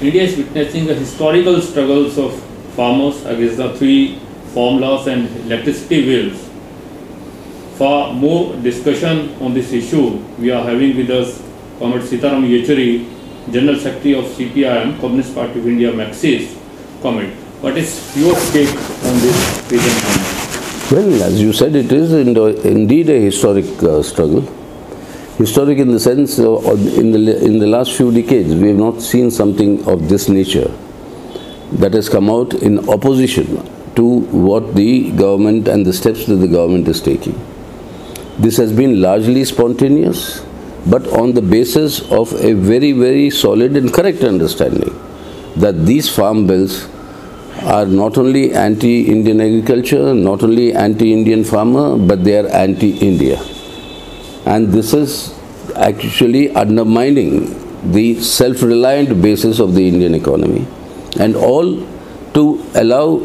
India is witnessing a historical struggles of farmers against the three farm laws and electricity bills. For more discussion on this issue, we are having with us Comrade Sitaram Yechury, General Secretary of CPIM, Communist Party of India, Marxist. Comrade, what is your take on this present moment? Well, as you said, it is indeed a historic struggle. Historic in the sense, in the last few decades, we have not seen something of this nature that has come out in opposition to what the government and the steps that the government is taking. This has been largely spontaneous, but on the basis of a very, very solid and correct understanding that these farm bills are not only anti-Indian agriculture, not only anti-Indian farmer, but they are anti-India. And this is actually undermining the self-reliant basis of the Indian economy, and all to allow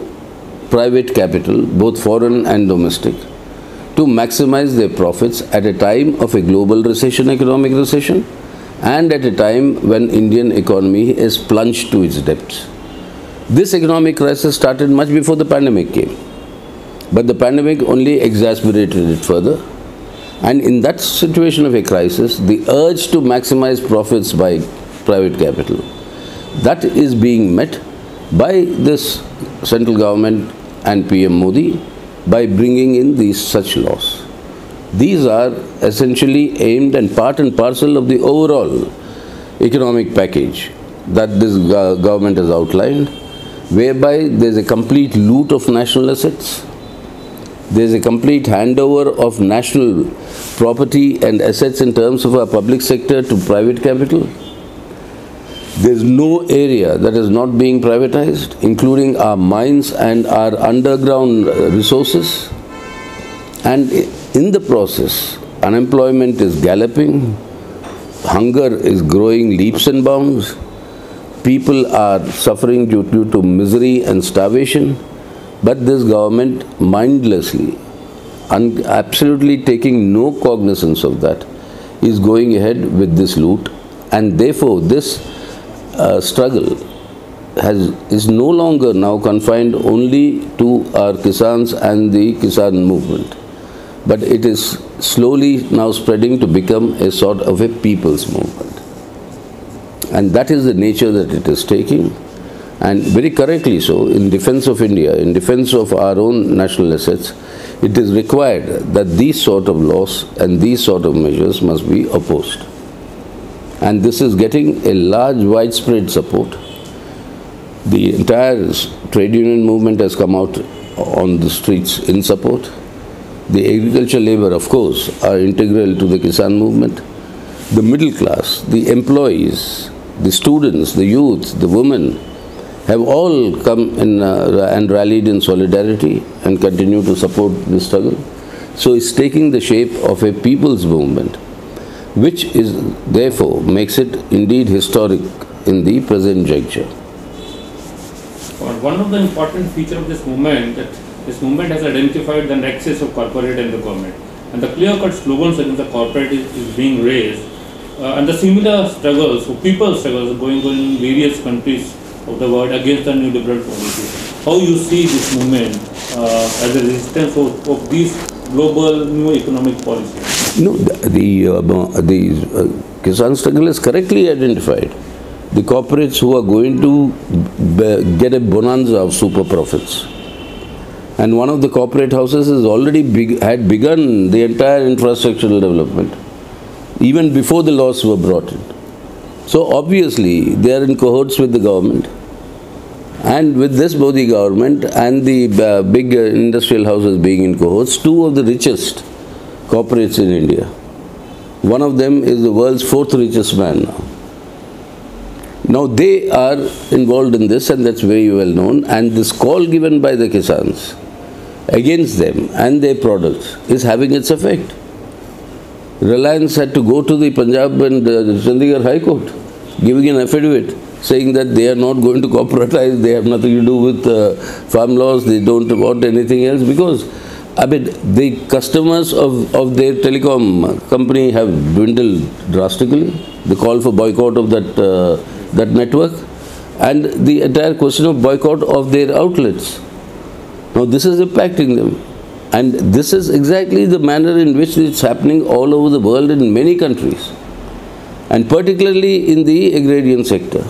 private capital, both foreign and domestic, to maximize their profits at a time of a global recession, economic recession, and at a time when Indian economy is plunged to its depths. This economic crisis started much before the pandemic came, but the pandemic only exacerbated it further. And in that situation of a crisis, the urge to maximize profits by private capital, that is being met by this central government and PM Modi by bringing in these such laws. These are essentially aimed and part and parcel of the overall economic package that this government has outlined, whereby there is a complete loot of national assets, there is a complete handover of national property and assets in terms of our public sector to private capital. There is no area that is not being privatized, including our mines and our underground resources. And in the process, unemployment is galloping, hunger is growing leaps and bounds, people are suffering due to misery and starvation, but this government mindlessly, absolutely taking no cognizance of that, is going ahead with this loot, and therefore this struggle is no longer now confined only to our Kisans and the Kisan movement, but it is slowly now spreading to become a sort of a people's movement. And that is the nature that it is taking, and very correctly so, in defense of India, in defense of our own national assets, it is required that these sort of laws and these sort of measures must be opposed. And this is getting a large, widespread support. The entire trade union movement has come out on the streets in support. The agricultural labor, of course, are integral to the Kisan movement. The middle class, the employees, the students, the youth, the women, have all come in and rallied in solidarity and continue to support this struggle. So it's taking the shape of a people's movement, which is therefore makes it indeed historic in the present juncture. One of the important features of this movement, that this movement has identified the nexus of corporate and the government, and the clear-cut slogans against the corporate is being raised, and the similar struggles, people's struggles, are going on in various countries of the world against the new liberal policies. How you see this movement as a resistance of these global new economic policies? No, the Kisan struggle is correctly identified. The corporates who are going to get a bonanza of super profits. And one of the corporate houses has already had begun the entire infrastructural development, even before the laws were brought in. So obviously they are in cohorts with the government. And with this Modi government and the big industrial houses being in cohorts, two of the richest corporates in India. One of them is the world's fourth richest man now. Now they are involved in this, and that's very well known, and this call given by the Kisans against them and their products is having its effect. Reliance had to go to the Punjab and Chandigarh High Court, giving an affidavit saying that they are not going to corporatize, they have nothing to do with farm laws, they don't want anything else, because the customers of their telecom company have dwindled drastically. The call for boycott of that network, and the entire question of boycott of their outlets. Now this is impacting them. And this is exactly the manner in which it's happening all over the world in many countries, and particularly in the agrarian sector,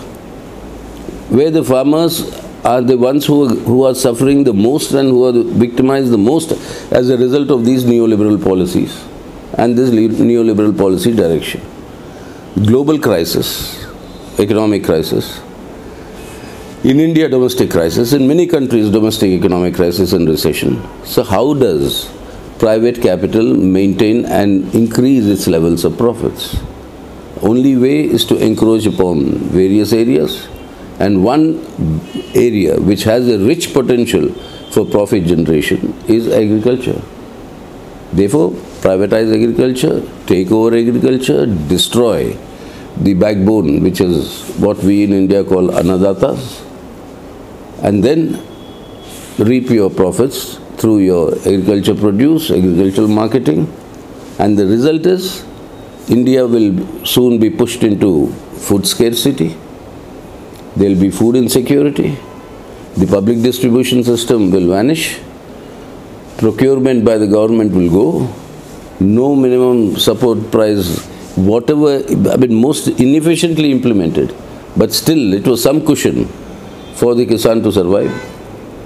where the farmers are the ones who are suffering the most and who are victimized the most as a result of these neoliberal policies and this neoliberal policy direction. Global crisis, economic crisis. In India, domestic crisis. In many countries, domestic economic crisis and recession. So how does private capital maintain and increase its levels of profits? Only way is to encroach upon various areas, and one area which has a rich potential for profit generation is agriculture. Therefore, privatize agriculture, take over agriculture, destroy the backbone, which is what we in India call annadatas, and then reap your profits through your agriculture produce, agricultural marketing, and the result is India will soon be pushed into food scarcity, there will be food insecurity, the public distribution system will vanish, procurement by the government will go, no minimum support price, whatever, most inefficiently implemented, but still it was some cushion for the Kisan to survive.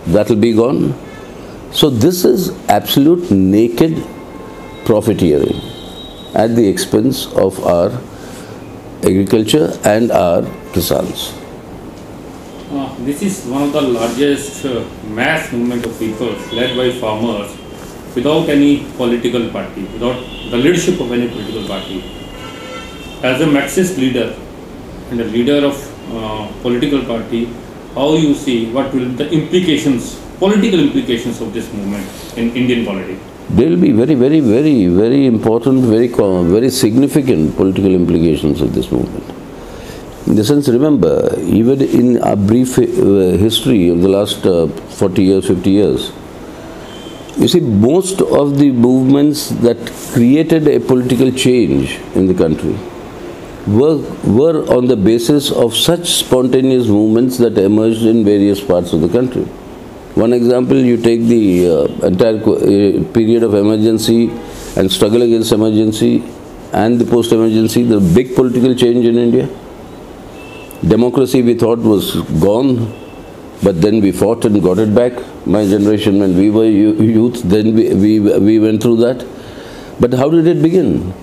That will be gone. So this is absolute naked profiteering at the expense of our agriculture and our Kisans. This is one of the largest mass movement of people led by farmers without any political party, without the leadership of any political party. As a Marxist leader and a leader of political party, how you see what will the implications, political implications of this movement in Indian politics? There will be very important, very significant political implications of this movement. In the sense, remember, even in a brief history of the last 40 years, 50 years, you see, most of the movements that created a political change in the country were on the basis of such spontaneous movements that emerged in various parts of the country. One example, you take the entire period of emergency and struggle against emergency and the post-emergency, the big political change in India. Democracy we thought was gone, but then we fought and got it back. My generation, when we were youth, then we went through that. But how did it begin?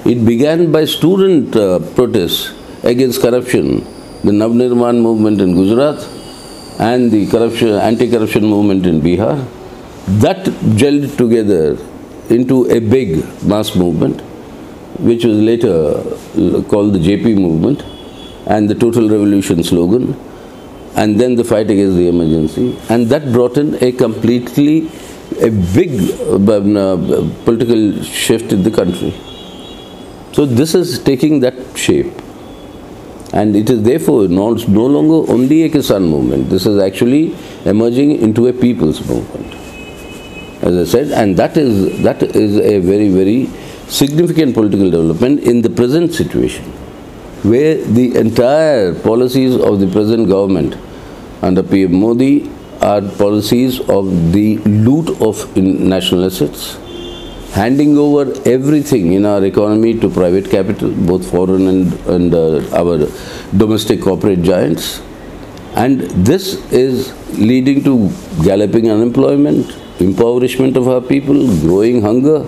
It began by student protests against corruption, the Navnirman movement in Gujarat and the anti-corruption movement in Bihar. That gelled together into a big mass movement, which was later called the JP movement, and the Total Revolution slogan, and then the fight against the emergency. And that brought in a big political shift in the country. So this is taking that shape. And it is therefore no longer only a Kisan movement. This is actually emerging into a people's movement, as I said, and that is a very significant political development in the present situation, where the entire policies of the present government under PM Modi are policies of the loot of national assets, handing over everything in our economy to private capital, both foreign and our domestic corporate giants. And this is leading to galloping unemployment, impoverishment of our people, growing hunger,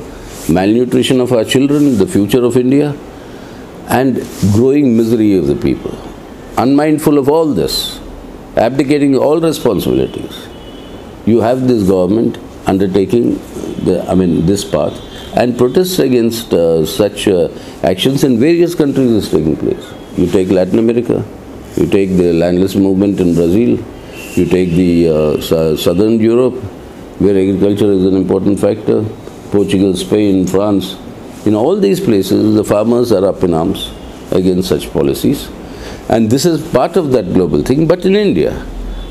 malnutrition of our children, the future of India, and growing misery of the people. Unmindful of all this, abdicating all responsibilities, you have this government undertaking this path, and protests against such actions in various countries is taking place. You take Latin America, you take the landless movement in Brazil, you take the southern Europe, where agriculture is an important factor, Portugal, Spain, France. In all these places, the farmers are up in arms against such policies. And this is part of that global thing. But in India,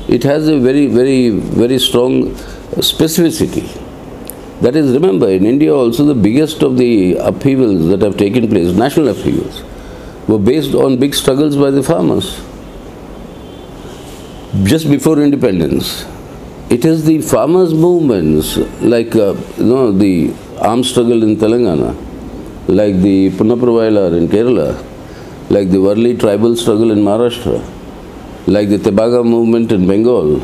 it has a very strong specificity. That is, remember, in India also the biggest of the upheavals that have taken place, national upheavals, were based on big struggles by the farmers. just before independence. It is the farmers' movements, like the armed struggle in Telangana, like the Punnapravailar in Kerala, like the Varli tribal struggle in Maharashtra, like the Tebaga movement in Bengal,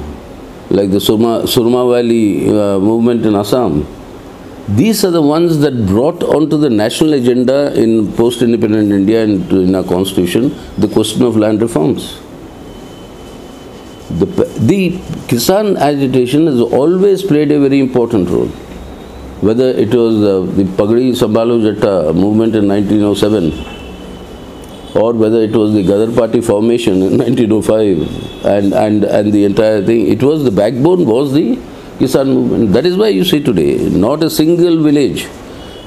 like the Surma Valley movement in Assam. These are the ones that brought onto the national agenda in post-independent India and in our constitution the question of land reforms. The Kisan agitation has always played a very important role. Whether it was the Pagdi Sambhalu Jatta movement in 1907, or whether it was the Gadar Party formation in 1905 and the entire thing, it was the backbone was the Kisan movement. That is why you see today, not a single village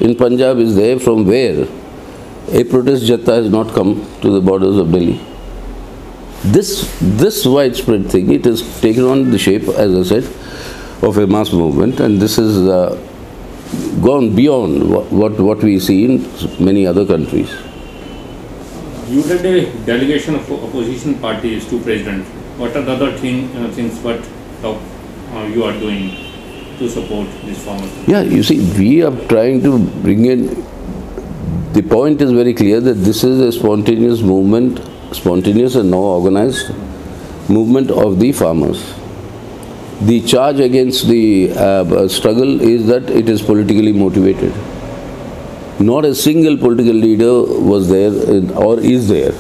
in Punjab is there from where a protest jatta has not come to the borders of Delhi. This widespread thing, it has taken on the shape, as I said, of a mass movement, and this has gone beyond what we see in many other countries. You had a delegation of opposition parties to president. What are the other things what you are doing to support this farmers? Yeah, you see, we are trying to bring in, the point is very clear that this is a spontaneous movement, spontaneous and now organized movement of the farmers. The charge against the struggle is that it is politically motivated. Not a single political leader was there or is there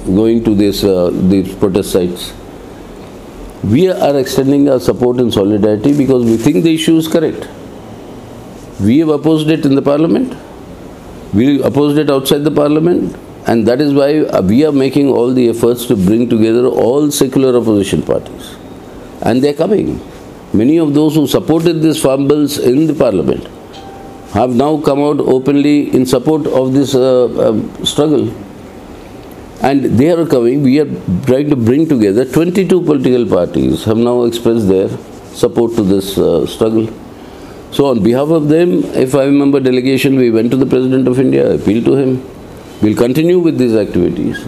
going to these protest sites. We are extending our support and solidarity because we think the issue is correct. We have opposed it in the parliament. We opposed it outside the parliament. And that is why we are making all the efforts to bring together all secular opposition parties. And they are coming. Many of those who supported these farm bills in the parliament have now come out openly in support of this struggle. And they are coming. We are trying to bring together 22 political parties have now expressed their support to this struggle. So on behalf of them, if I remember delegation, we went to the President of India, appealed to him. We'll continue with these activities.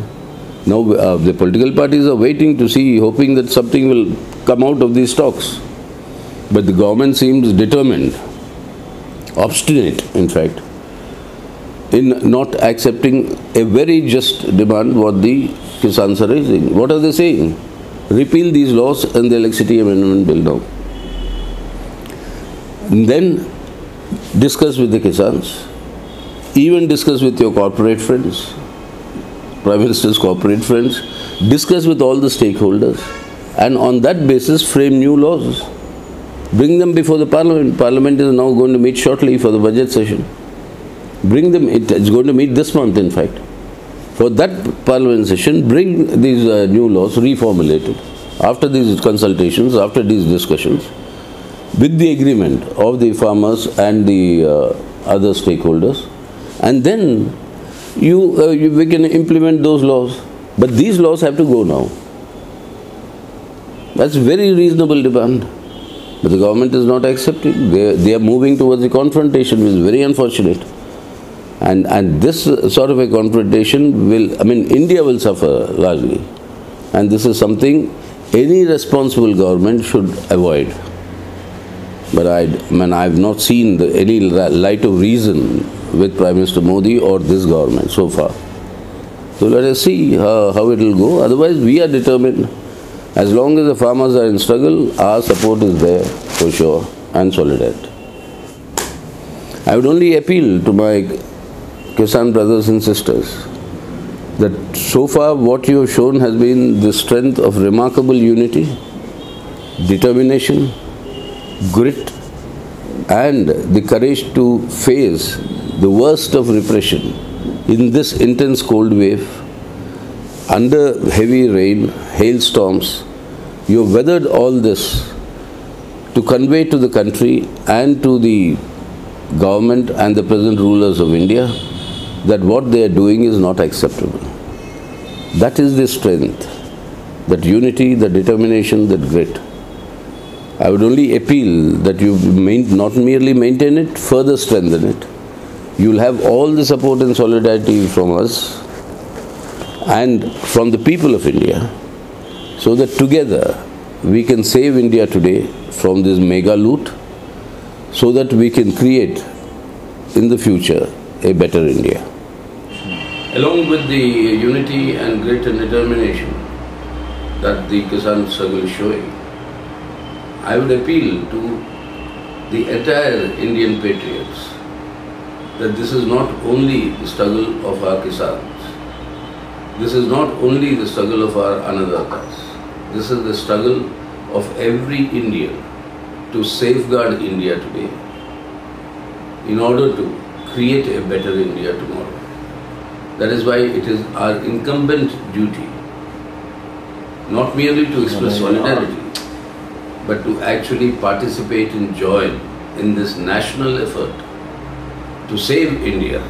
Now the political parties are waiting to see, hoping that something will come out of these talks. But the government seems determined, obstinate in fact, in not accepting a very just demand what the Kisans are raising. What are they saying? Repeal these laws and the Electricity Amendment Bill now. And then discuss with the Kisans, even discuss with your corporate friends, Prime Minister's corporate friends, discuss with all the stakeholders, and on that basis frame new laws. Bring them before the Parliament. Parliament is now going to meet shortly for the budget session. Bring them, it's going to meet this month in fact. For that Parliament session, bring these new laws reformulated. After these consultations, after these discussions, with the agreement of the farmers and the other stakeholders, and then we can implement those laws. But these laws have to go now. That's a very reasonable demand. But the government is not accepting. They are moving towards the confrontation, which is very unfortunate. And this sort of a confrontation will, India will suffer largely. And this is something any responsible government should avoid. But I have not seen any light of reason with Prime Minister Modi or this government so far. So let us see how it will go. Otherwise, we are determined. As long as the farmers are in struggle, our support is there for sure and solidarity. I would only appeal to my Kisan brothers and sisters that so far what you have shown has been the strength of remarkable unity, determination, grit, and the courage to face the worst of repression in this intense cold wave. Under heavy rain, hailstorms, you have weathered all this to convey to the country and to the government and the present rulers of India that what they are doing is not acceptable. That is the strength, that unity, the determination, that grit. I would only appeal that you not merely maintain it, further strengthen it. You will have all the support and solidarity from us and from the people of India, so that together we can save India today from this mega loot so that we can create in the future a better India. Along with the unity and greater determination that the Kisan struggle is showing, I would appeal to the entire Indian patriots that this is not only the struggle of our Kisans, this is not only the struggle of our Annadatas, this is the struggle of every Indian to safeguard India today in order to create a better India tomorrow. That is why it is our incumbent duty not merely to express solidarity, but to actually participate and join in this national effort to save India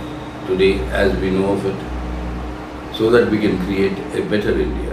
today as we know of it, so that we can create a better India.